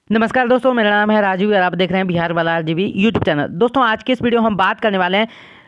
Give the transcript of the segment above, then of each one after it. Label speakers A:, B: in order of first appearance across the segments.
A: नमस्कार दोस्तों, मेरा नाम है राजू और आप देख रहे हैं बिहार वाला आरजीबी यूट्यूब चैनल। दोस्तों आज के इस वीडियो में हम बात करने वाले हैं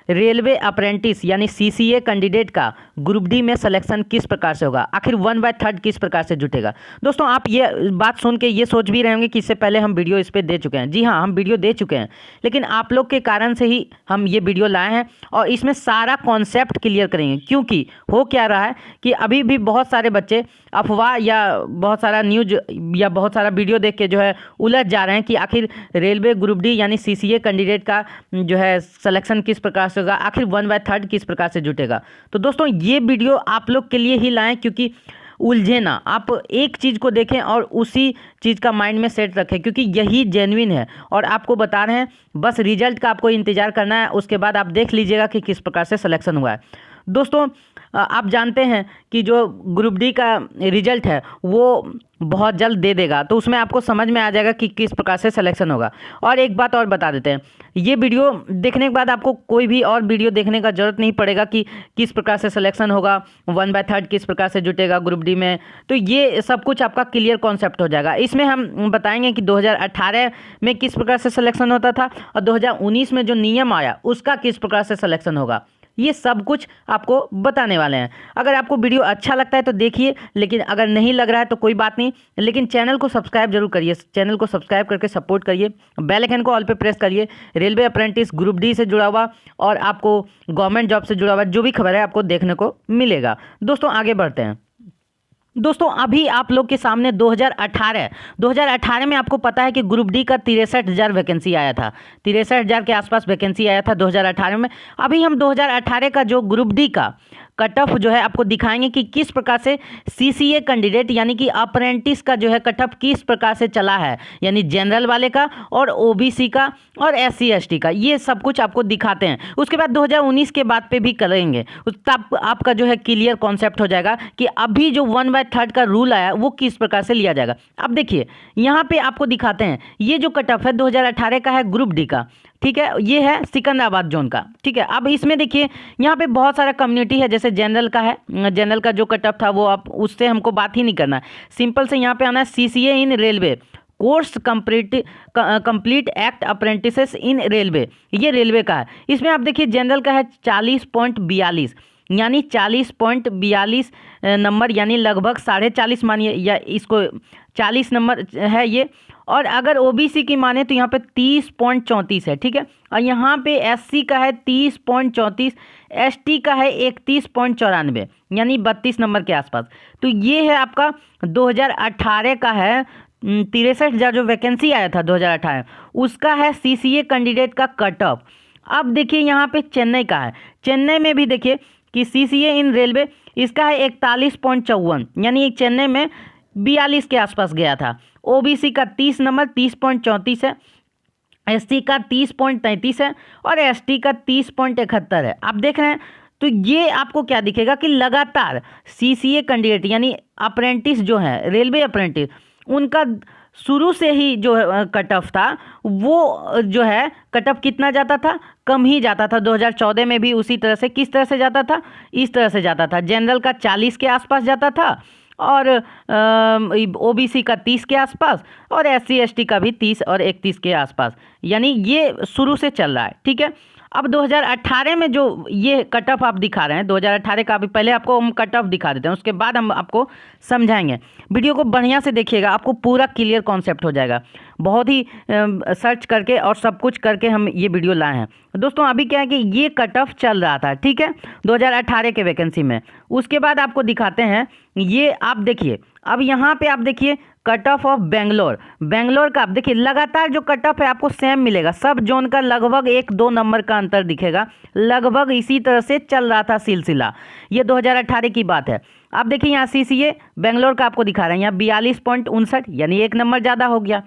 A: रेलवे अप्रेंटिस यानी सीसीए कैंडिडेट का ग्रुप डी में सिलेक्शन किस प्रकार से होगा, आखिर 1/3 किस प्रकार से जुटेगा। दोस्तों आप ये बात सुन के ये सोच भी रहे होंगे कि इससे पहले हम वीडियो इस पर दे चुके हैं। जी हाँ, हम वीडियो दे चुके हैं, लेकिन आप लोग के कारण से ही हम ये वीडियो लाए हैं और इसमें सारा कॉन्सेप्ट क्लियर करेंगे। क्योंकि हो क्या रहा है कि अभी भी बहुत सारे बच्चे अफवाह या बहुत सारा न्यूज या बहुत सारा वीडियो देख के जो है उलझ जा रहे हैं कि आखिर रेलवे ग्रुप डी यानी सीसीए कैंडिडेट का जो है सिलेक्शन किस प्रकार से होगा, आखिर 1/3 किस प्रकार से जुटेगा। तो दोस्तों ये वीडियो आप लोग के लिए ही लाएं, क्योंकि उलझे ना, आप एक चीज़ को देखें और उसी चीज़ का माइंड में सेट रखें, क्योंकि यही जेन्युइन है और आपको बता रहे हैं। बस रिजल्ट का आपको इंतज़ार करना है, उसके बाद आप देख लीजिएगा कि किस प्रकार से सिलेक्शन हुआ है। दोस्तों आप जानते हैं कि जो ग्रुप डी का रिजल्ट है वो बहुत जल्द दे देगा, तो उसमें आपको समझ में आ जाएगा कि किस प्रकार से सिलेक्शन होगा। और एक बात और बता देते हैं, ये वीडियो देखने के बाद आपको कोई भी और वीडियो देखने का ज़रूरत नहीं पड़ेगा कि किस प्रकार से सिलेक्शन होगा, 1/3 किस प्रकार से जुटेगा ग्रुप डी में। तो ये सब कुछ आपका क्लियर कॉन्सेप्ट हो जाएगा। इसमें हम बताएंगे कि 2018 में किस प्रकार से सिलेक्शन होता था और 2019 में जो नियम आया उसका किस प्रकार से सिलेक्शन होगा, ये सब कुछ आपको बताने वाले हैं। अगर आपको वीडियो अच्छा लगता है तो देखिए, लेकिन अगर नहीं लग रहा है तो कोई बात नहीं, लेकिन चैनल को सब्सक्राइब जरूर करिए। चैनल को सब्सक्राइब करके सपोर्ट करिए, बेल आइकन को ऑल पे प्रेस करिए। रेलवे अप्रेंटिस ग्रुप डी से जुड़ा हुआ और आपको गवर्नमेंट जॉब से जुड़ा हुआ जो भी खबर है आपको देखने को मिलेगा। दोस्तों आगे बढ़ते हैं। दोस्तों अभी आप लोग के सामने 2018 में आपको पता है कि ग्रुप डी का 63,000 वैकेंसी आया था। 63,000 के आसपास वैकेंसी आया था 2018 में। अभी हम 2018 का जो ग्रुप डी का कट ऑफ जो है आपको दिखाएंगे कि किस प्रकार से सीसीए कैंडिडेट यानी कि अप्रेंटिस का जो है कट ऑफ किस प्रकार से चला है, यानी जनरल वाले का और ओबीसी का और एससी एसटी का, ये सब कुछ आपको दिखाते हैं। उसके बाद 2019 के बाद पे भी करेंगे, तब आपका जो है क्लियर कॉन्सेप्ट हो जाएगा कि अभी जो 1/3 का रूल आया वो किस प्रकार से लिया जाएगा। अब देखिए यहाँ पे आपको दिखाते हैं, ये जो कट ऑफ है 2018 का है ग्रुप डी का, ठीक है, ये है सिकंदराबाद जोन का, ठीक है। अब इसमें देखिए यहाँ पे बहुत सारा कम्युनिटी है, जैसे जनरल का है, जनरल का जो कट ऑफ था वो आप उससे हमको बात ही नहीं करना है। सिंपल से यहाँ पे आना है CCA in railway course complete act apprentices in railway, ये रेलवे का है। इसमें आप देखिए जनरल का है 40.42 यानी 40.42 नंबर, यानी लगभग 40.5 मानिए, या इसको 40 नंबर है ये। और अगर ओबीसी की माने तो यहाँ पे 30.34 है, ठीक है। और यहाँ पे एससी का है 30.34, एसटी का है 31.94 यानी 32 नंबर के आसपास। तो ये है आपका 2018 का है 63,000 जो वैकेंसी आया था 2018, उसका है सीसीए कैंडिडेट का कट ऑफ। अब देखिए यहाँ पे चेन्नई का है, चेन्नई में भी देखिए कि सीसीए इन रेलवे इसका है 41.54 यानी चेन्नई में 42 के आसपास गया था। ओबीसी का 30 नंबर 30.34 है, एससी का 30.33 है और एसटी का 30.71 है। आप देख रहे हैं, तो ये आपको क्या दिखेगा कि लगातार सीसीए कैंडिडेट यानी अप्रेंटिस जो है रेलवे अप्रेंटिस, उनका शुरू से ही जो कट ऑफ था वो जो है कट ऑफ कितना जाता था, कम ही जाता था। 2014 में भी उसी तरह से, किस तरह से जाता था, इस तरह से जाता था। जनरल का 40 के आसपास जाता था और ओबीसी का 30 के आसपास और एससी एसटी का भी 30 और 31 के आसपास, यानी ये शुरू से चल रहा है, ठीक है। अब 2018 में जो ये कट ऑफ आप दिखा रहे हैं 2018 का, अभी पहले आपको हम कट ऑफ दिखा देते हैं, उसके बाद हम आपको समझाएंगे। वीडियो को बढ़िया से देखिएगा, आपको पूरा क्लियर कॉन्सेप्ट हो जाएगा। बहुत ही सर्च करके और सब कुछ करके हम ये वीडियो लाए हैं। दोस्तों अभी क्या है कि ये कट ऑफ चल रहा था, ठीक है, 2018 के वैकेंसी में। उसके बाद आपको दिखाते हैं, ये आप देखिए, अब यहाँ पे आप देखिए कट ऑफ बेंगलोर का आप देखिए लगातार जो कट ऑफ है आपको सेम मिलेगा, सब जोन का लगभग 1-2 नंबर का अंतर दिखेगा। लगभग इसी तरह से चल रहा था सिलसिला, ये 2018 की बात है। आप देखिए यहाँ सीसीए बेंगलोर का आपको दिखा रहे हैं, यहाँ 42.59 यानी 1 नंबर ज़्यादा हो गया।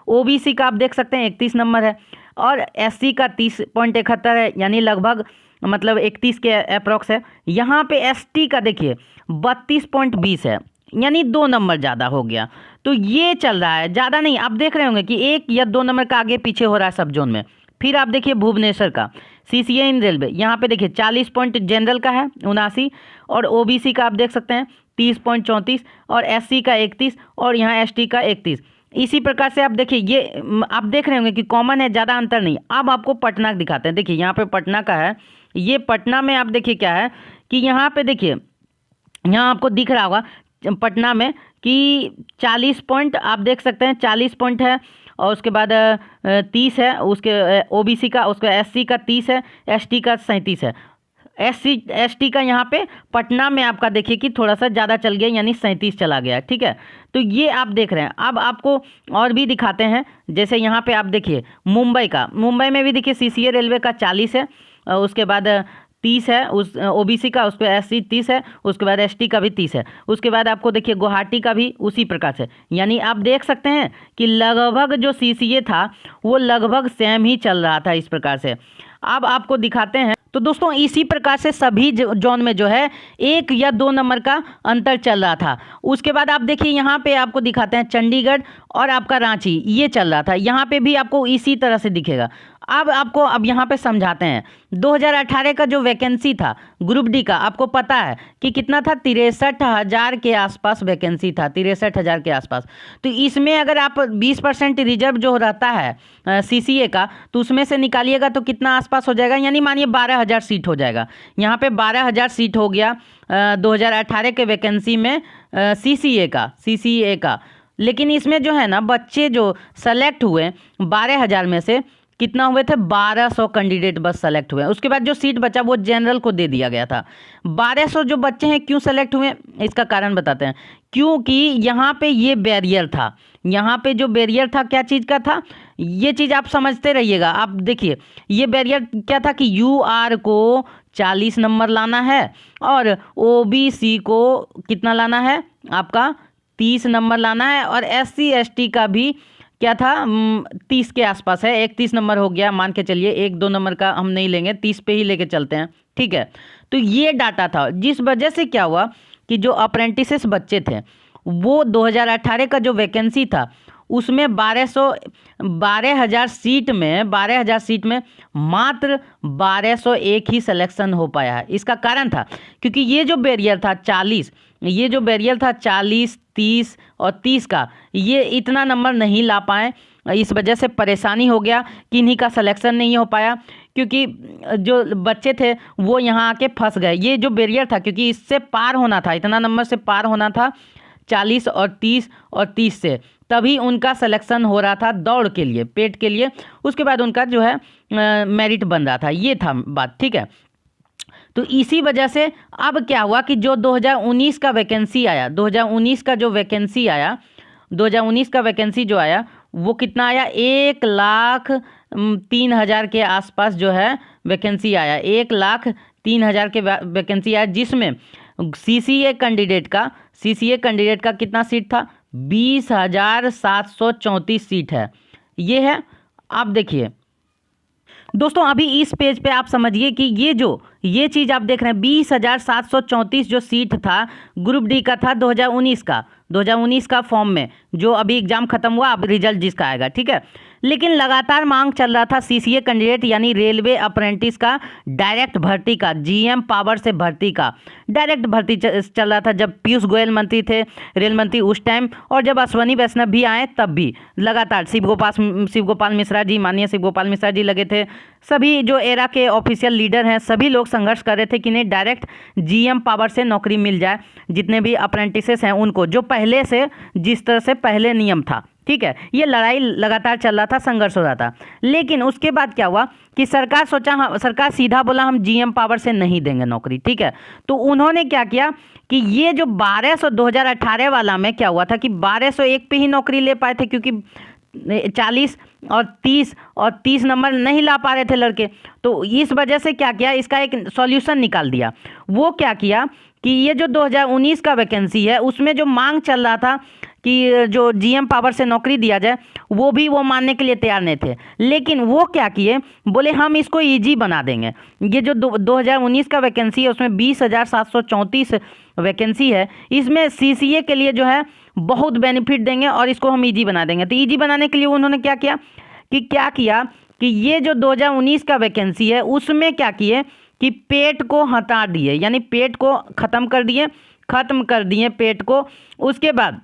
A: ओबीसी का आप देख सकते हैं 31 नंबर है और एससी का 30.71 है यानी लगभग मतलब 31 के अप्रॉक्स है। यहाँ पे एसटी का देखिए 32.20 है यानी 2 नंबर ज़्यादा हो गया। तो ये चल रहा है, ज़्यादा नहीं। आप देख रहे होंगे कि 1 या 2 नंबर का आगे पीछे हो रहा है सब जोन में। फिर आप देखिए भुवनेश्वर का सीसीए इन रेलवे, यहाँ पे देखिए 40 पॉइंट जनरल का है 79 और ओबीसी का आप देख सकते हैं 30.34 और एससी का 31 और यहाँ एसटी का 31। इसी प्रकार से आप देखिए, ये आप देख रहे होंगे कि कॉमन है, ज़्यादा अंतर नहीं। अब आपको पटना दिखाते हैं। देखिए यहाँ पे पटना का है, ये पटना में आप देखिए क्या है कि यहाँ पे देखिए, यहाँ आपको दिख रहा होगा पटना में कि 40 पॉइंट आप देख सकते हैं, 40 पॉइंट है। और उसके बाद 30 है उसके ओबीसी का, उसका एससी का 30 है, एसटी का 37 है। एसटी का यहाँ पे पटना में आपका देखिए कि थोड़ा सा ज़्यादा चल गया, यानी 37 चला गया। ठीक है, तो ये आप देख रहे हैं। अब आपको और भी दिखाते हैं, जैसे यहाँ पे आप देखिए मुंबई का, मुंबई में भी देखिए सीसीए रेलवे का 40 है, उसके बाद 30 है उस ओबीसी का, उस पर एससी 30 है, उसके बाद एसटी का भी 30 है। उसके बाद आपको देखिए गुवाहाटी का भी उसी प्रकार से, यानी आप देख सकते हैं कि लगभग जो सीसीए था वो लगभग सेम ही चल रहा था इस प्रकार से। अब आपको दिखाते हैं, तो दोस्तों इसी प्रकार से सभी जोन में जो है 1 या 2 नंबर का अंतर चल रहा था। उसके बाद आप देखिए यहाँ पे आपको दिखाते हैं चंडीगढ़ और आपका रांची, ये चल रहा था, यहाँ पे भी आपको इसी तरह से दिखेगा। अब आपको अब यहाँ पे समझाते हैं 2018 का जो वैकेंसी था ग्रुप डी का, आपको पता है कि कितना था, 63,000 के आसपास वैकेंसी था, 63,000 के आसपास। तो इसमें अगर आप 20% रिजर्व जो रहता है सीसीए का, तो उसमें से निकालिएगा तो कितना आसपास हो जाएगा, यानी मानिए 12,000 सीट हो जाएगा। यहाँ पे 12,000 सीट हो गया 2018 के वैकेंसी में सीसीए का। लेकिन इसमें जो है ना बच्चे जो सेलेक्ट हुए 12,000 में से कितना हुए थे, 1200 कैंडिडेट बस सेलेक्ट हुए। उसके बाद जो सीट बचा वो जनरल को दे दिया गया था। 1200 जो बच्चे हैं क्यों सेलेक्ट हुए, इसका कारण बताते हैं। क्योंकि यहाँ पे ये बैरियर था, यहाँ पे जो बैरियर था क्या चीज़ का था, ये चीज़ आप समझते रहिएगा। आप देखिए ये बैरियर क्या था कि यूआर को 40 नंबर लाना है और ओबीसी को कितना लाना है, आपका 30 नंबर लाना है, और एससी एसटी का भी क्या था 30 के आसपास है, 31 नंबर हो गया मान के चलिए, 1-2 नंबर का हम नहीं लेंगे, 30 पे ही लेके चलते हैं। ठीक है, तो ये डाटा था, जिस वजह से क्या हुआ कि जो अप्रेंटिसेस बच्चे थे वो 2018 का जो वैकेंसी था उसमें 12,000 सीट में मात्र 1201 ही सिलेक्शन हो पाया है। इसका कारण था क्योंकि ये जो बैरियर था 40, 30 और 30 का, ये इतना नंबर नहीं ला पाए। इस वजह से परेशानी हो गया कि इन्हीं का सिलेक्शन नहीं हो पाया, क्योंकि जो बच्चे थे वो यहाँ आके फंस गए। ये जो बैरियर था, क्योंकि इससे पार होना था, इतना नंबर से पार होना था 40 और 30 से, तभी उनका सिलेक्शन हो रहा था दौड़ के लिए, पेट के लिए। उसके बाद उनका जो है मेरिट बन रहा था, ये था बात। ठीक है, तो इसी वजह से अब क्या हुआ कि जो 2019 का वैकेंसी आया, 2019 का जो वैकेंसी आया, 2019 का वैकेंसी जो आया वो कितना आया, 1,03,000 के आसपास जो है वैकेंसी आया, 1,03,000 के वैकेंसी आया, जिसमें सीसीए कैंडिडेट का कितना सीट था, 20,734 सीट है। ये है, आप देखिए दोस्तों, अभी इस पेज पे आप समझिए कि ये चीज़ आप देख रहे हैं 20,734 जो सीट था ग्रुप डी का था 2019 का फॉर्म में, जो अभी एग्जाम खत्म हुआ, अब रिजल्ट जिसका आएगा। ठीक है, लेकिन लगातार मांग चल रहा था सीसीए कैंडिडेट यानी रेलवे अप्रेंटिस का डायरेक्ट भर्ती का, जीएम पावर से भर्ती का डायरेक्ट भर्ती चल रहा था। जब पीयूष गोयल मंत्री थे, रेल मंत्री उस टाइम, और जब अश्वनी वैष्णव भी आए तब भी लगातार शिव गोपाल मिश्रा जी, माननीय शिव गोपाल मिश्रा जी लगे थे। सभी जो एरा के ऑफिशियल लीडर हैं सभी लोग संघर्ष कर रहे थे कि नहीं डायरेक्ट जीएम पावर से नौकरी मिल जाए जितने भी अप्रेंटिसेस हैं उनको, जो पहले से जिस तरह से पहले नियम था। ठीक है, ये लड़ाई लगातार चल रहा था, संघर्ष हो रहा था। लेकिन उसके बाद क्या हुआ कि सरकार सीधा बोला हम जीएम पावर से नहीं देंगे नौकरी। ठीक है, तो उन्होंने क्या किया कि ये जो 1200 2018 वाला में क्या हुआ था कि 1201 पे ही नौकरी ले पाए थे, क्योंकि 40 और 30 नंबर नहीं ला पा रहे थे लड़के। तो इस वजह से क्या किया, इसका एक सॉल्यूशन निकाल दिया। वो क्या किया कि ये जो 2019 का वैकेंसी है उसमें जो मांग चल रहा था कि जो जीएम पावर से नौकरी दिया जाए, वो मानने के लिए तैयार नहीं थे। लेकिन वो क्या किए, बोले हम इसको इजी बना देंगे। ये जो 2019 का वैकेंसी है उसमें 20,734 वैकेंसी है, इसमें सीसीए के लिए जो है बहुत बेनिफिट देंगे और इसको हम इजी बना देंगे। तो इजी बनाने के लिए उन्होंने क्या किया कि ये जो 2019 का वैकेंसी है उसमें क्या किए कि पेट को हटा दिए, यानी पेट को खत्म कर दिए पेट को। उसके बाद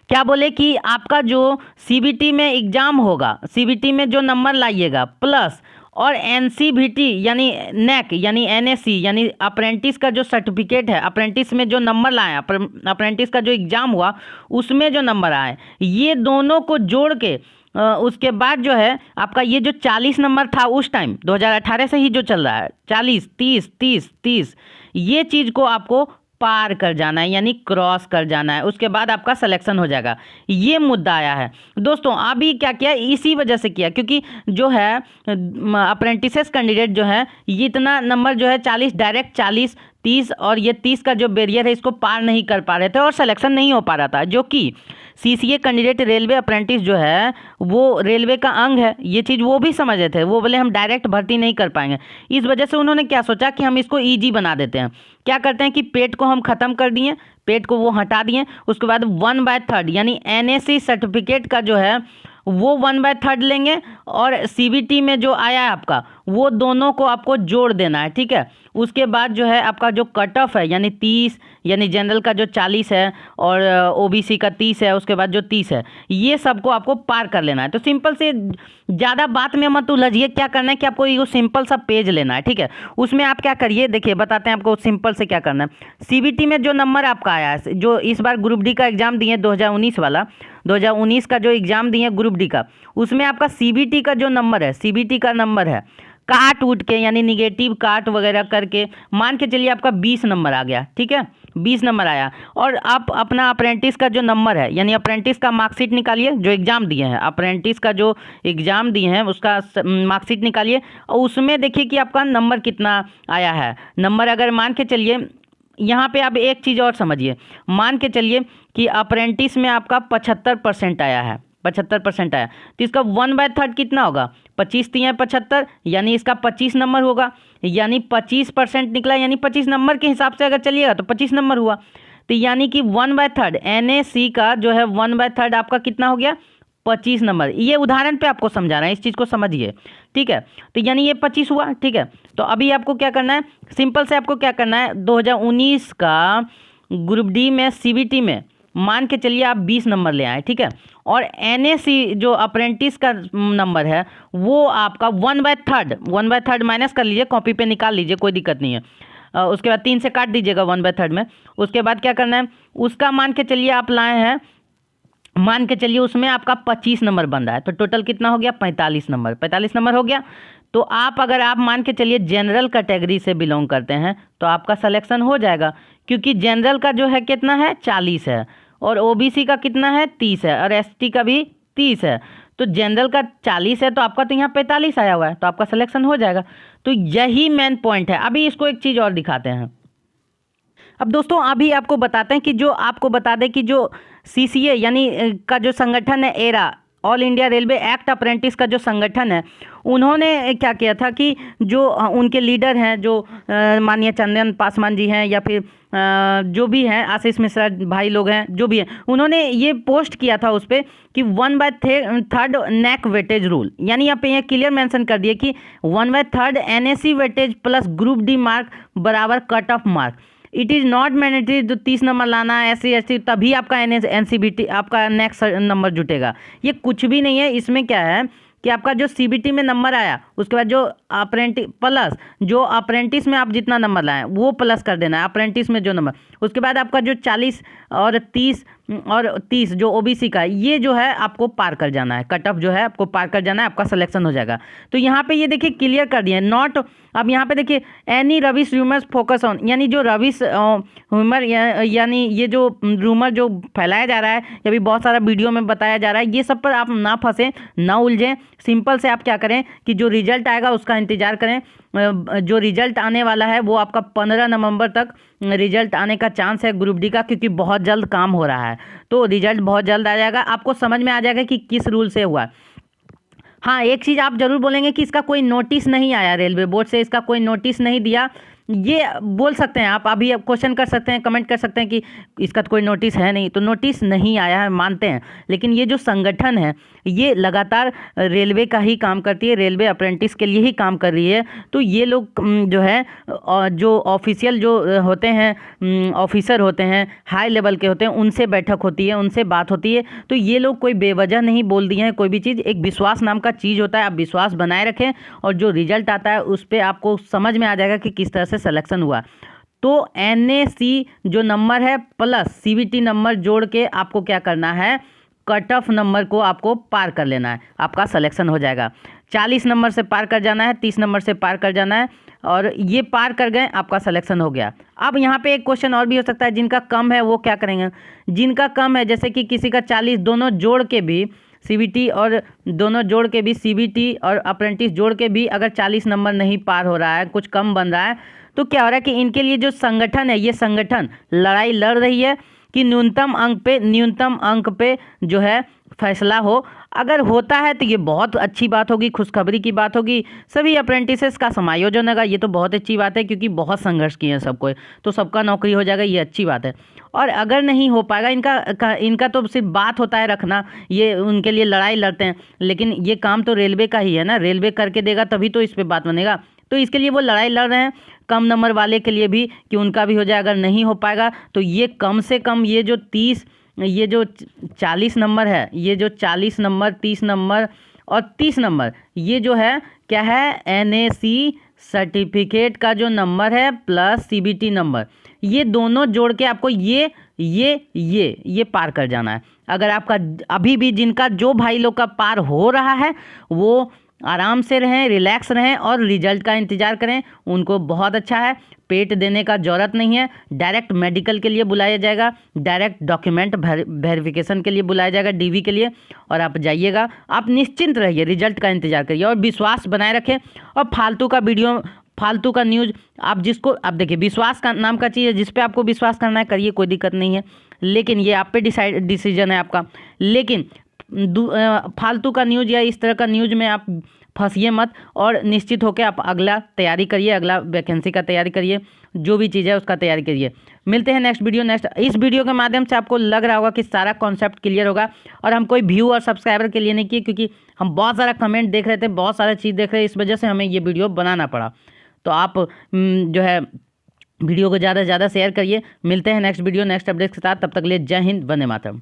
A: क्या बोले कि आपका जो सीबीटी में एग्जाम होगा, सीबीटी में जो नंबर लाइएगा प्लस और एनसीबीटी यानी नेक यानी एनएससी यानी अप्रेंटिस का जो सर्टिफिकेट है, अप्रेंटिस में जो नंबर लाए, अप्रेंटिस का जो एग्ज़ाम हुआ उसमें जो नंबर आए, ये दोनों को जोड़ के उसके बाद जो है आपका ये जो 40 नंबर था उस टाइम 2018 से ही जो चल रहा है 40 30 30 30, ये चीज़ को आपको पार कर जाना है यानी क्रॉस कर जाना है, उसके बाद आपका सिलेक्शन हो जाएगा। ये मुद्दा आया है दोस्तों। अभी क्या किया, इसी वजह से किया क्योंकि जो है अप्रेंटिसेस कैंडिडेट जो है ये इतना नंबर जो है 40 डायरेक्ट 40 30 और ये 30 का जो बैरियर है इसको पार नहीं कर पा रहे थे और सिलेक्शन नहीं हो पा रहा था, जो कि सीसीए कैंडिडेट रेलवे अप्रेंटिस जो है वो रेलवे का अंग है, ये चीज़ वो भी समझ रहे थे। वो बोले हम डायरेक्ट भर्ती नहीं कर पाएंगे, इस वजह से उन्होंने क्या सोचा कि हम इसको ईजी बना देते हैं। क्या करते हैं कि पेट को हम ख़त्म कर दिए, पेट को वो हटा दिए, उसके बाद 1/3 यानी एनएससी सर्टिफिकेट का जो है वो 1/3 लेंगे और सीबीटी में जो आया है आपका वो दोनों को आपको जोड़ देना है, ठीक है। उसके बाद जो है आपका जो कट ऑफ है यानी 30 यानी जनरल का जो 40 है और ओबीसी का 30 है, उसके बाद जो 30 है, ये सबको आपको पार कर लेना है। तो सिंपल से ज़्यादा बात में मत उलझिए, क्या करना है कि आपको ये सिंपल सा पेज लेना है, ठीक है। उसमें आप क्या करिए, देखिए बताते हैं आपको सिंपल से क्या करना है। सीबीटी में जो नंबर आपका आया है, जो इस बार ग्रुप डी का एग्ज़ाम दिए 2019 वाला, 2019 का जो एग्ज़ाम दिए ग्रुप डी का, उसमें आपका सीबीटी का जो नंबर है, सीबीटी का नंबर है काट उठ के यानी निगेटिव काट वगैरह करके मान के चलिए आपका 20 नंबर आ गया, ठीक है, 20 नंबर आया। और आप अपना अप्रेंटिस का जो नंबर है यानी अप्रेंटिस का मार्कशीट निकालिए, जो एग्ज़ाम दिए हैं अप्रेंटिस का जो एग्ज़ाम दिए हैं उसका मार्कशीट निकालिए और उसमें देखिए कि आपका नंबर कितना आया है। नंबर अगर मान के चलिए, यहाँ पे आप एक चीज़ और समझिए, मान के चलिए कि अप्रेंटिस में आपका 75% आया है, 75% आया, तो इसका 1/3 कितना होगा, 25 3 75 यानी इसका 25 नंबर होगा, यानी 25% निकला, यानी 25 नंबर के हिसाब से अगर चलिएगा तो 25 नंबर हुआ। तो यानी कि 1/3 एनएसी का जो है 1/3 आपका कितना हो गया, 25 नंबर। ये उदाहरण पे आपको समझा रहे हैं, इस चीज़ को समझिए, ठीक है। तो यानी ये 25 हुआ, ठीक है। तो अभी आपको क्या करना है, सिंपल से आपको क्या करना है, 2019 का ग्रुप डी में सीबीटी में मान के चलिए आप 20 नंबर ले आए, ठीक है। और एनएसी जो अप्रेंटिस का नंबर है वो आपका 1/3 माइनस कर लीजिए, कॉपी पे निकाल लीजिए, कोई दिक्कत नहीं है। उसके बाद 3 से काट दीजिएगा 1/3 में। उसके बाद क्या करना है, उसका मान के चलिए आप लाए हैं, मान के चलिए उसमें आपका 25 नंबर बन रहा है, तो टोटल कितना हो गया, 45 नंबर, 45 नंबर हो गया। तो आप अगर आप मान के चलिए जनरल कैटेगरी से बिलोंग करते हैं तो आपका सिलेक्शन हो जाएगा, क्योंकि जनरल का जो है कितना है, 40 है, और ओबीसी का कितना है, 30 है, और एसटी का भी 30 है। तो जनरल का 40 है तो आपका तो यहाँ 45 आया हुआ है, तो आपका सिलेक्शन हो जाएगा। तो यही मेन पॉइंट है। अभी इसको एक चीज़ और दिखाते हैं। अब दोस्तों अभी आपको बताते हैं कि जो आपको बता दें कि जो सीसीए यानी का जो संगठन है, era all India railway act apprentice का जो संगठन है, उन्होंने क्या किया था कि जो उनके लीडर हैं, जो माननीय चंदन पासवान जी हैं या फिर जो भी हैं, आशीष मिश्रा भाई लोग हैं, जो भी हैं, उन्होंने ये पोस्ट किया था उस पर कि 1/3 नेक वेटेज रूल, यानी यहाँ पे ये क्लियर मेंशन कर दिए कि 1/3 NSC weightage plus group D mark बराबर cut off mark. It is not mandatory जो 30 नंबर लाना है SC ST, तभी आपका एनसीबीटी आपका नेक्स्ट नंबर जुटेगा। ये कुछ भी नहीं है। इसमें क्या है कि आपका जो सीबीटी में नंबर आया उसके बाद जो अप्रेंटिस प्लस जो अप्रेंटिस में आप जितना नंबर लाएं वो प्लस कर देना है अप्रेंटिस में जो नंबर, उसके बाद आपका जो 40 और 30 जो ओबीसी का, ये जो है आपको पार कर जाना है, कट ऑफ जो है आपको पार कर जाना है, आपका सिलेक्शन हो जाएगा। तो यहाँ पे ये देखिए क्लियर कर दिए नॉट। अब यहाँ पे देखिए any Ravish rumours focus on, यानी जो रविश रूमर यानी ये जो रूमर जो फैलाया जा रहा है, या भी बहुत सारा वीडियो में बताया जा रहा है, ये सब पर आप ना फंसें, ना उलझें। सिंपल से आप क्या करें कि जो रिजल्ट आएगा उसका इंतज़ार करें। जो रिजल्ट आने वाला है वो आपका 15 नवंबर तक रिजल्ट आने का चांस है ग्रुप डी का, क्योंकि बहुत जल्द काम हो रहा है, तो रिजल्ट बहुत जल्द आ जाएगा, आपको समझ में आ जाएगा कि किस रूल से हुआ। हाँ, एक चीज़ आप ज़रूर बोलेंगे कि इसका कोई नोटिस नहीं आया, रेलवे बोर्ड से इसका कोई नोटिस नहीं दिया ये बोल सकते हैं आप, अभी आप क्वेश्चन कर सकते हैं, कमेंट कर सकते हैं कि इसका तो कोई नोटिस है नहीं, तो नोटिस नहीं आया है मानते हैं, लेकिन ये जो संगठन है ये लगातार रेलवे का ही काम करती है, रेलवे अप्रेंटिस के लिए ही काम कर रही है। तो ये लोग जो है जो ऑफिशियल जो होते हैं, ऑफिसर होते हैं, हाई लेवल के होते हैं, उनसे बैठक होती है, उनसे बात होती है। तो ये लोग कोई बेवजह नहीं बोल दिए हैं कोई भी चीज़। एक विश्वास नाम का चीज़ होता है, आप विश्वास बनाए रखें और जो रिजल्ट आता है उस पर आपको समझ में आ जाएगा कि किस तरह से सिलेक्शन हुआ। तो NAC जो नंबर है प्लस CBT नंबर जोड़ के आपको क्या करना है, कट ऑफ नंबर को आपको पार कर लेना है, आपका सिलेक्शन हो जाएगा। 40 नंबर से पार कर जाना है, 30 नंबर से पार कर जाना है, और ये पार कर गए आपका सिलेक्शन हो गया। अब यहाँ पे एक क्वेश्चन और भी हो सकता है, जिनका कम है वो क्या करेंगे। जिनका कम है, जैसे कि किसी का 40, दोनों जोड़ के भी CBT और दोनों जोड़ के भी CBT और अप्रेंटिस जोड़ के भी अगर 40 नंबर नहीं पार हो रहा है, कुछ कम बन रहा है, तो क्या हो रहा है कि इनके लिए जो संगठन है, ये संगठन लड़ाई लड़ रही है कि न्यूनतम अंक पे जो है फैसला हो। अगर होता है तो ये बहुत अच्छी बात होगी, खुशखबरी की बात होगी, सभी अप्रेंटिसेस का समायोजन होगा, ये तो बहुत अच्छी बात है, क्योंकि बहुत संघर्ष किए हैं सबको, तो सबका नौकरी हो जाएगा, ये अच्छी बात है। और अगर नहीं हो पाएगा, इनका तो सिर्फ बात होता है रखना, ये उनके लिए लड़ाई लड़ते हैं, लेकिन ये काम तो रेलवे का ही है ना, रेलवे करके देगा तभी तो इस पर बात बनेगा। तो इसके लिए वो लड़ाई लड़ रहे हैं कम नंबर वाले के लिए भी, कि उनका भी हो जाए। अगर नहीं हो पाएगा तो ये कम से कम ये जो 40 नंबर है, ये जो 40 नंबर, 30 नंबर और 30 नंबर, ये जो है क्या है, NAC सर्टिफिकेट का जो नंबर है प्लस CBT नंबर, ये दोनों जोड़ के आपको ये पार कर जाना है। अगर आपका अभी भी जिनका जो भाई लोग का पार हो रहा है वो आराम से रहें, रिलैक्स रहें और रिजल्ट का इंतज़ार करें, उनको बहुत अच्छा है। पेट देने का ज़रूरत नहीं है, डायरेक्ट मेडिकल के लिए बुलाया जाएगा, डायरेक्ट डॉक्यूमेंट वेरिफिकेशन के लिए बुलाया जाएगा, DV के लिए, और आप जाइएगा। आप निश्चिंत रहिए, रिजल्ट का इंतज़ार करिए और विश्वास बनाए रखें। और फालतू का वीडियो, फालतू का न्यूज़, आप देखिए, विश्वास का नाम का चीज़ है, जिस पे आपको विश्वास करना है करिए, कोई दिक्कत नहीं है, लेकिन ये आप पे डिसीजन है आपका। लेकिन फालतू का न्यूज़ या इस तरह का न्यूज़ में आप फंसिए मत, और निश्चित होकर आप अगला तैयारी करिए, अगला वैकेंसी का तैयारी करिए, जो भी चीज़ है उसका तैयारी करिए। मिलते हैं नेक्स्ट इस वीडियो के माध्यम से आपको लग रहा होगा कि सारा कॉन्सेप्ट क्लियर होगा। और हम कोई व्यू और सब्सक्राइबर के लिए नहीं किए, क्योंकि हम बहुत सारा कमेंट देख रहे थे, बहुत सारा चीज़ देख रहे हैं, इस वजह से हमें ये वीडियो बनाना पड़ा। तो आप जो है वीडियो को ज़्यादा से ज़्यादा शेयर करिए। मिलते हैं नेक्स्ट वीडियो नेक्स्ट अपडेट के साथ, तब तक के लिए जय हिंद, वंदे मातरम।